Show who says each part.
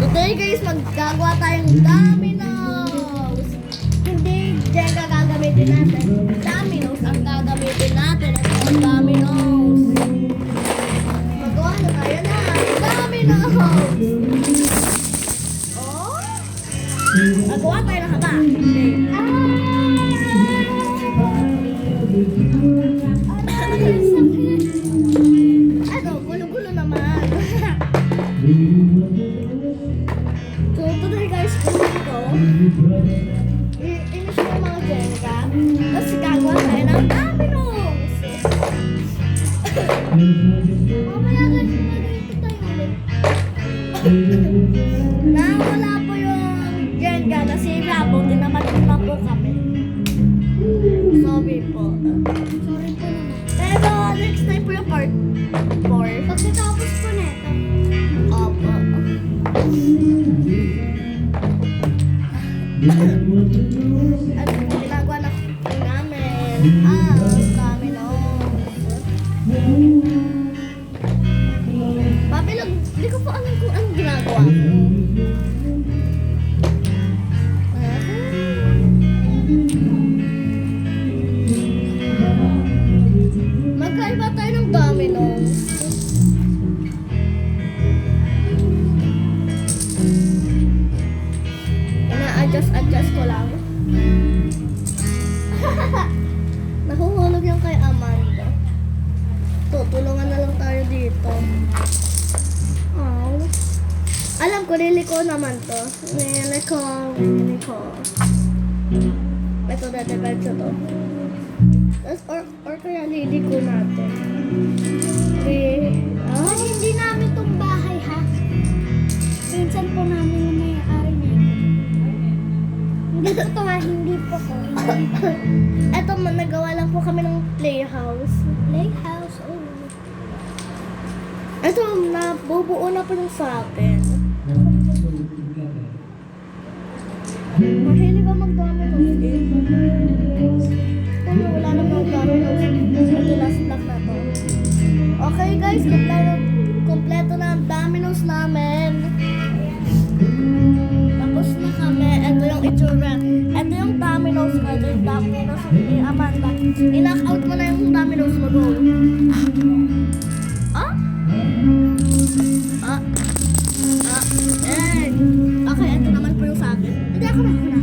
Speaker 1: Today guys, maggagawa tayong dominoes. Hindi Jenga gagamitin natin. Dominoes ang gagamitin natin. Ito ang dominoes. Magawa na tayo na. Dominoes! Oh? Magawa tayo ng haba. Ano, gulo-gulo naman. So, today guys, ito. Inis ko yung mga Jenga. Tapos gagawa tayo ng dominoes. Mamaya guys, magagito tayo ulit. Nawala po yung Jenga kasi labog din naman pa po kami. Sorry po. Sorry po naman. Pero next time po yung part 4.
Speaker 2: Pagkatapos po neto.
Speaker 1: Opo. At ginagawa na po namin dominoes. Pabilog, hindi ko po alam kung anong ginagawa ko. Magkaiba tayo ng dominoes. Ina-adjust ko lang. Nahuhulog yung kay Amanda. Tutulungan na lang tayo dito. Oh. Alam ko, liliko naman to. Liliko. Ito na, diretso to. Tapos, or kaya liliko natin.
Speaker 2: Ah, hindi namin itong bahay ha. Pinsan po namin yung may-ari niya. Hindi po ito ha, hindi po ko.
Speaker 1: Eto, nagawa lang po kami ng playhouse.
Speaker 2: Playhouse, oh.
Speaker 1: Eto, nabubuo na po yung sa akin. Mahilig ako mag-dominoes eh. Kung wala na mag-dominoes, ito last block na to. Okay guys, kompleto na ang dominoes namin. Tapos na kami. Ito yung itsura. Ito yung dominoes ko. Ito yung dominoes ni Amanda. I-knock out mo na yung dominoes mo doon. Ah? Ah? Ah? Eh. Okay, ito naman po yung sa akin. Hindi ako na.